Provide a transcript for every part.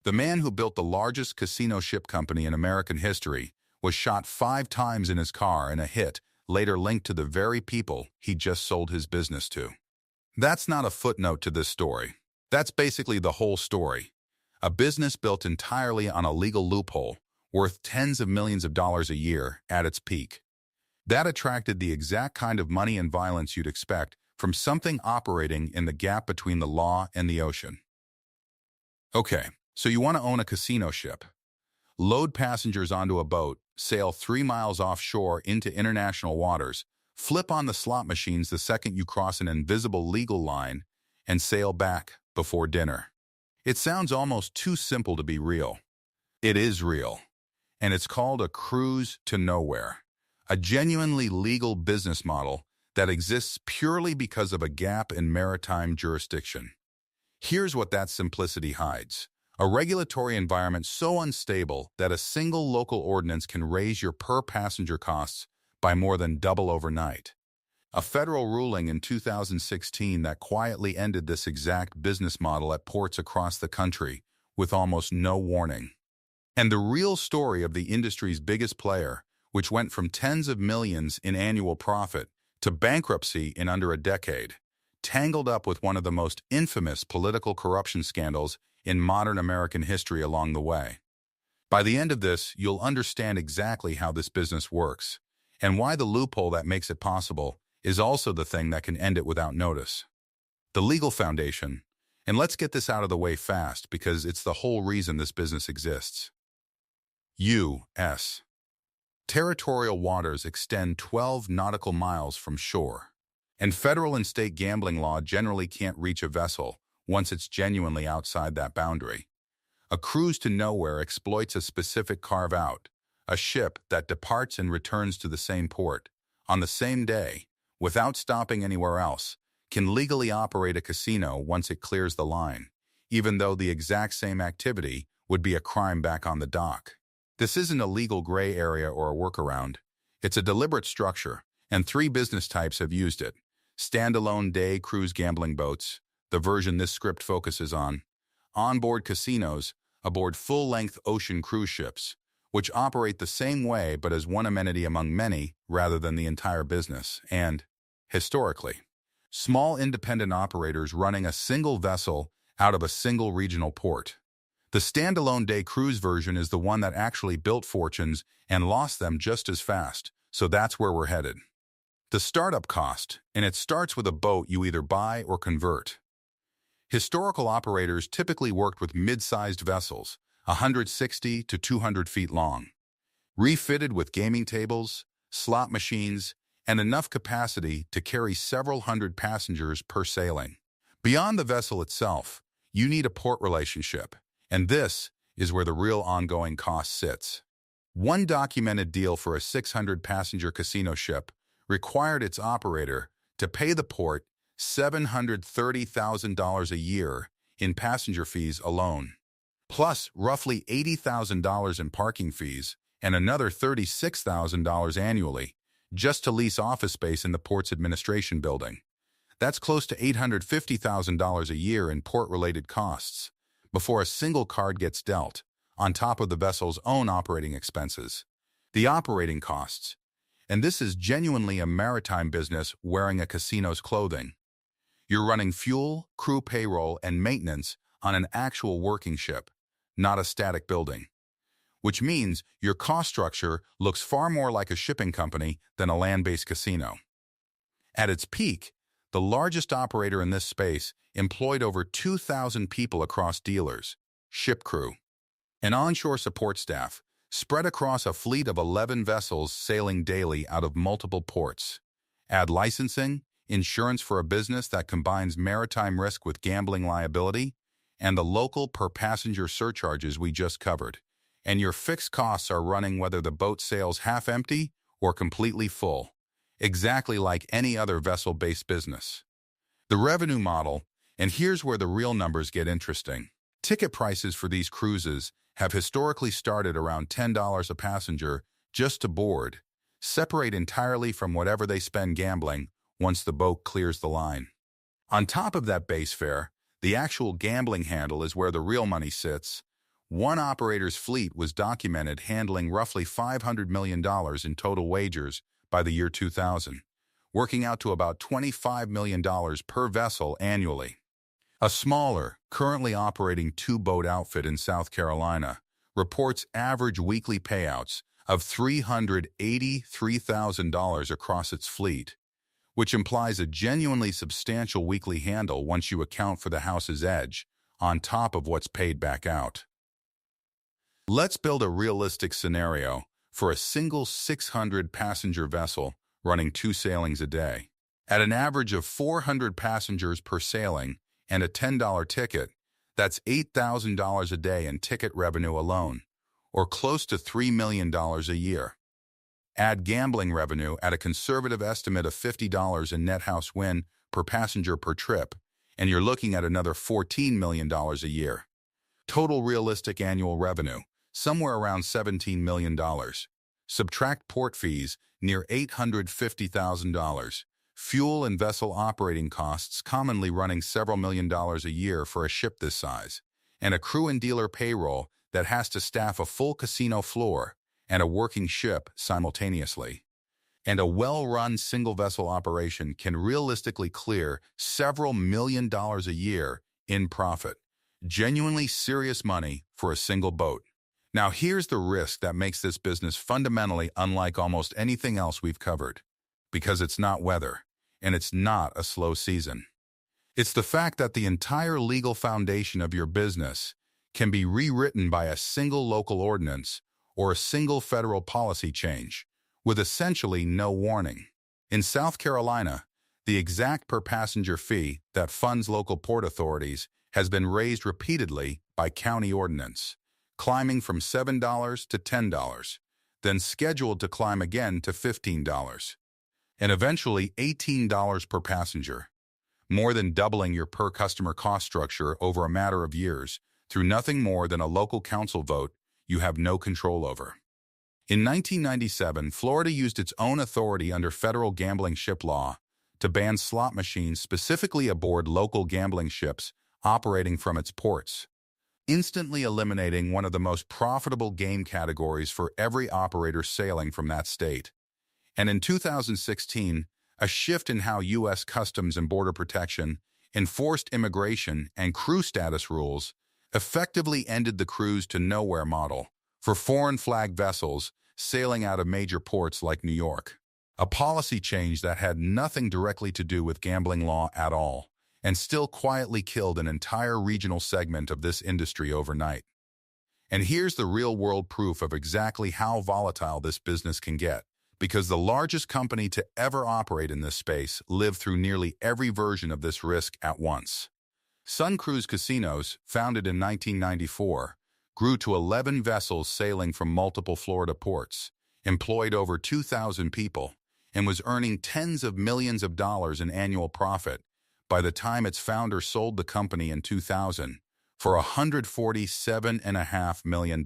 The man who built the largest casino ship company in American history was shot 5 times in his car in a hit later linked to the very people he just sold his business to. That's not a footnote to this story. That's basically the whole story. A business built entirely on a legal loophole, worth tens of millions of dollars a year at its peak. That attracted the exact kind of money and violence you'd expect from something operating in the gap between the law and the ocean. Okay, so you want to own a casino ship. Load passengers onto a boat, sail 3 miles offshore into international waters, flip on the slot machines the second you cross an invisible legal line, and sail back before dinner. It sounds almost too simple to be real. It is real, and it's called a cruise to nowhere, a genuinely legal business model that exists purely because of a gap in maritime jurisdiction. Here's what that simplicity hides. A regulatory environment so unstable that a single local ordinance can raise your per-passenger costs by more than double overnight. A federal ruling in 2016 that quietly ended this exact business model at ports across the country with almost no warning. And the real story of the industry's biggest player, which went from tens of millions in annual profit to bankruptcy in under a decade, tangled up with one of the most infamous political corruption scandals in modern American history along the way. By the end of this, you'll understand exactly how this business works, and why the loophole that makes it possible is also the thing that can end it without notice. The legal foundation, and let's get this out of the way fast because it's the whole reason this business exists. U.S. Territorial waters extend 12 nautical miles from shore, and federal and state gambling law generally can't reach a vessel once it's genuinely outside that boundary. A cruise to nowhere exploits a specific carve-out, a ship that departs and returns to the same port on the same day, without stopping anywhere else, can legally operate a casino once it clears the line, even though the exact same activity would be a crime back on the dock. This isn't a legal gray area or a workaround. It's a deliberate structure, and 3 business types have used it. Standalone day cruise gambling boats, the version this script focuses on. Onboard casinos, aboard full-length ocean cruise ships, which operate the same way but as one amenity among many rather than the entire business. And, historically, small independent operators running a single vessel out of a single regional port. The standalone day cruise version is the one that actually built fortunes and lost them just as fast, so that's where we're headed. The startup cost, and it starts with a boat you either buy or convert. Historical operators typically worked with mid-sized vessels, 160 to 200 feet long, refitted with gaming tables, slot machines, and enough capacity to carry several hundred passengers per sailing. Beyond the vessel itself, you need a port relationship, and this is where the real ongoing cost sits. One documented deal for a 600-passenger casino ship required its operator to pay the port $730,000 a year in passenger fees alone, plus roughly $80,000 in parking fees and another $36,000 annually just to lease office space in the port's administration building. That's close to $850,000 a year in port-related costs before a single card gets dealt, on top of the vessel's own operating expenses. The operating costs, and this is genuinely a maritime business wearing a casino's clothing. You're running fuel, crew payroll, and maintenance on an actual working ship, not a static building. Which means your cost structure looks far more like a shipping company than a land-based casino. At its peak, the largest operator in this space employed over 2,000 people across dealers, ship crew, and onshore support staff, spread across a fleet of 11 vessels sailing daily out of multiple ports. Add licensing, insurance for a business that combines maritime risk with gambling liability, and the local per-passenger surcharges we just covered, and your fixed costs are running whether the boat sails half-empty or completely full, exactly like any other vessel-based business. The revenue model, and here's where the real numbers get interesting. Ticket prices for these cruises have historically started around $10 a passenger just to board, separate entirely from whatever they spend gambling once the boat clears the line. On top of that base fare, the actual gambling handle is where the real money sits, One operator's fleet was documented handling roughly $500 million in total wagers by the year 2000, working out to about $25 million per vessel annually. A smaller, currently operating two-boat outfit in South Carolina reports average weekly payouts of $383,000 across its fleet, which implies a genuinely substantial weekly handle once you account for the house's edge, on top of what's paid back out. Let's build a realistic scenario for a single 600-passenger vessel running 2 sailings a day. At an average of 400 passengers per sailing and a $10 ticket, that's $8,000 a day in ticket revenue alone, or close to $3 million a year. Add gambling revenue at a conservative estimate of $50 in net house win per passenger per trip, and you're looking at another $14 million a year. Total realistic annual revenue, somewhere around $17 million. Subtract port fees, near $850,000. Fuel and vessel operating costs commonly running several $1,000,000 a year for a ship this size, and a crew and dealer payroll that has to staff a full casino floor and a working ship simultaneously. And a well-run single-vessel operation can realistically clear several $1,000,000 a year in profit. Genuinely serious money for a single boat. Now here's the risk that makes this business fundamentally unlike almost anything else we've covered. Because it's not weather, and it's not a slow season. It's the fact that the entire legal foundation of your business can be rewritten by a single local ordinance or a single federal policy change, with essentially no warning. In South Carolina, the exact per-passenger fee that funds local port authorities has been raised repeatedly by county ordinance, climbing from $7 to $10, then scheduled to climb again to $15, and eventually $18 per passenger, more than doubling your per-customer cost structure over a matter of years through nothing more than a local council vote you have no control over. In 1997, Florida used its own authority under federal gambling ship law to ban slot machines specifically aboard local gambling ships operating from its ports, instantly eliminating one of the most profitable game categories for every operator sailing from that state. And in 2016, a shift in how U.S. Customs and Border Protection enforced immigration and crew status rules effectively ended the cruise to nowhere model for foreign flag vessels sailing out of major ports like New York. A policy change that had nothing directly to do with gambling law at all, and still quietly killed an entire regional segment of this industry overnight. And here's the real-world proof of exactly how volatile this business can get, because the largest company to ever operate in this space lived through nearly every version of this risk at once. SunCruz Casinos, founded in 1994, grew to 11 vessels sailing from multiple Florida ports, employed over 2,000 people, and was earning tens of millions of dollars in annual profit by the time its founder sold the company in 2000 for $147.5 million.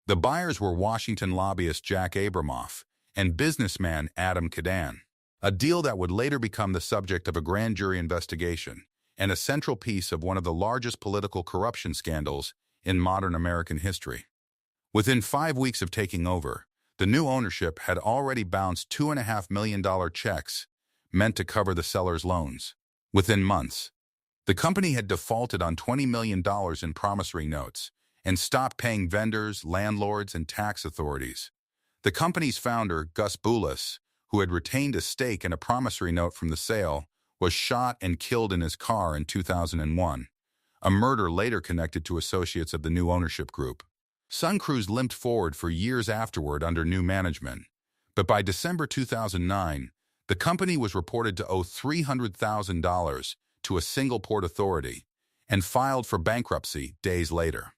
The buyers were Washington lobbyist Jack Abramoff and businessman Adam Cadan, a deal that would later become the subject of a grand jury investigation and a central piece of one of the largest political corruption scandals in modern American history. Within 5 weeks of taking over, the new ownership had already bounced $2.5 million checks meant to cover the seller's loans. Within months, the company had defaulted on $20 million in promissory notes and stopped paying vendors, landlords, and tax authorities. The company's founder, Gus Boulis, who had retained a stake in a promissory note from the sale, was shot and killed in his car in 2001, a murder later connected to associates of the new ownership group. SunCruz limped forward for years afterward under new management, but by December 2009, the company was reported to owe $300,000 to a single port authority and filed for bankruptcy days later.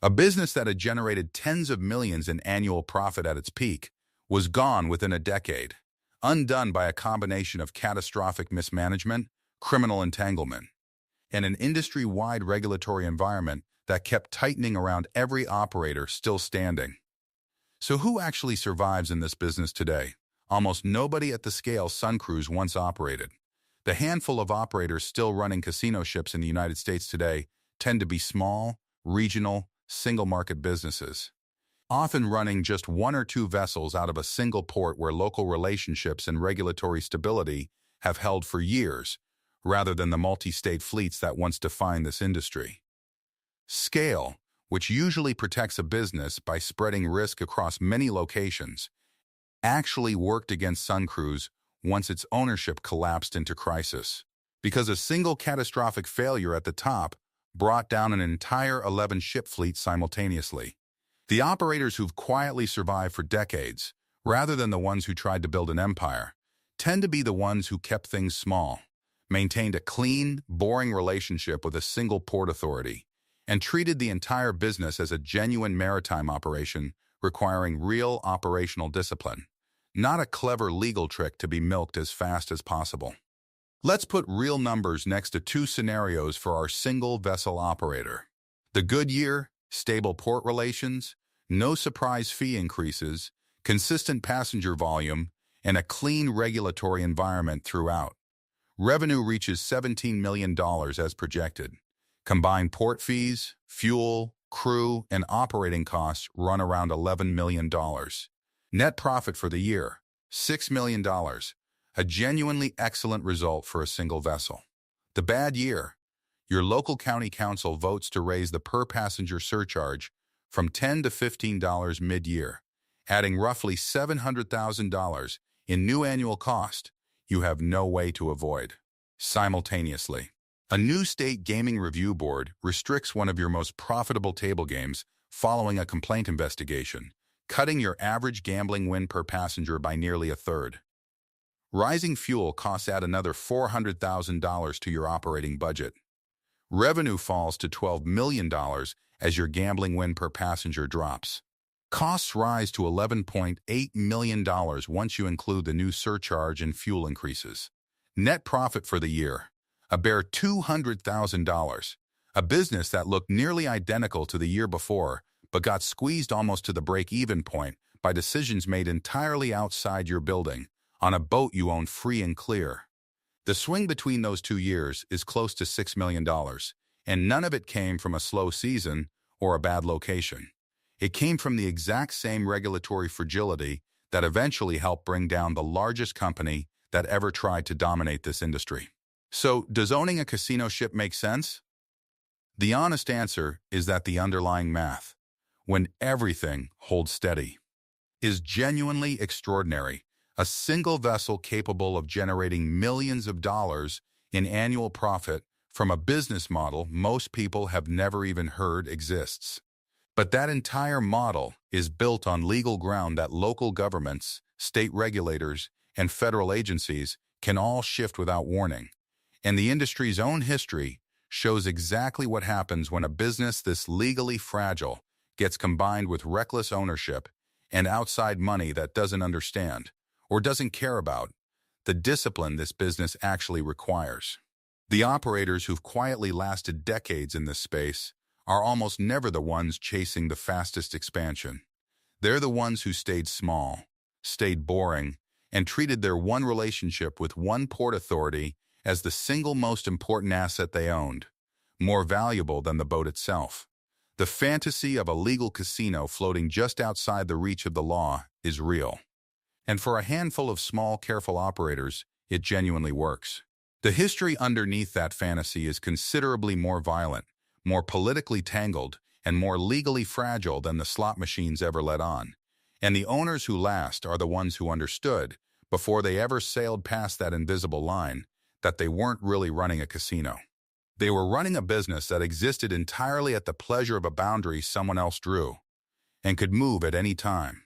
A business that had generated tens of millions in annual profit at its peak was gone within a decade, undone by a combination of catastrophic mismanagement, criminal entanglement, and an industry-wide regulatory environment that kept tightening around every operator still standing. So who actually survives in this business today? Almost nobody at the scale SunCruz once operated. The handful of operators still running casino ships in the United States today tend to be small, regional, single-market businesses, often running just one or two vessels out of a single port where local relationships and regulatory stability have held for years, rather than the multi-state fleets that once defined this industry. Scale, which usually protects a business by spreading risk across many locations, actually worked against SunCruz once its ownership collapsed into crisis, because a single catastrophic failure at the top brought down an entire 11-ship fleet simultaneously. The operators who've quietly survived for decades, rather than the ones who tried to build an empire, tend to be the ones who kept things small, maintained a clean, boring relationship with a single port authority, and treated the entire business as a genuine maritime operation requiring real operational discipline, not a clever legal trick to be milked as fast as possible. Let's put real numbers next to two scenarios for our single vessel operator. The good year, stable port relations, no surprise fee increases, consistent passenger volume, and a clean regulatory environment throughout. Revenue reaches $17 million as projected. Combined port fees, fuel, crew, and operating costs run around $11 million. Net profit for the year, $6 million, a genuinely excellent result for a single vessel. The bad year, your local county council votes to raise the per-passenger surcharge from $10 to $15 mid-year, adding roughly $700,000 in new annual cost you have no way to avoid. Simultaneously, a new state gaming review board restricts one of your most profitable table games following a complaint investigation, cutting your average gambling win per passenger by nearly a third. Rising fuel costs add another $400,000 to your operating budget. Revenue falls to $12 million as your gambling win per passenger drops. Costs rise to $11.8 million once you include the new surcharge and fuel increases. Net profit for the year, a bare $200,000. A business that looked nearly identical to the year before, but got squeezed almost to the break-even point by decisions made entirely outside your building, on a boat you own free and clear. The swing between those 2 years is close to $6 million, and none of it came from a slow season or a bad location. It came from the exact same regulatory fragility that eventually helped bring down the largest company that ever tried to dominate this industry. So, does owning a casino ship make sense? The honest answer is that the underlying math, when everything holds steady, is genuinely extraordinary. A single vessel capable of generating millions of dollars in annual profit from a business model most people have never even heard exists. But that entire model is built on legal ground that local governments, state regulators, and federal agencies can all shift without warning. And the industry's own history shows exactly what happens when a business this legally fragile gets combined with reckless ownership and outside money that doesn't understand or doesn't care about the discipline this business actually requires. The operators who've quietly lasted decades in this space are almost never the ones chasing the fastest expansion. They're the ones who stayed small, stayed boring, and treated their one relationship with one port authority as the single most important asset they owned, more valuable than the boat itself. The fantasy of a legal casino floating just outside the reach of the law is real. And for a handful of small, careful operators, it genuinely works. The history underneath that fantasy is considerably more violent, more politically tangled, and more legally fragile than the slot machines ever let on. And the owners who last are the ones who understood, before they ever sailed past that invisible line, that they weren't really running a casino. They were running a business that existed entirely at the pleasure of a boundary someone else drew, and could move at any time.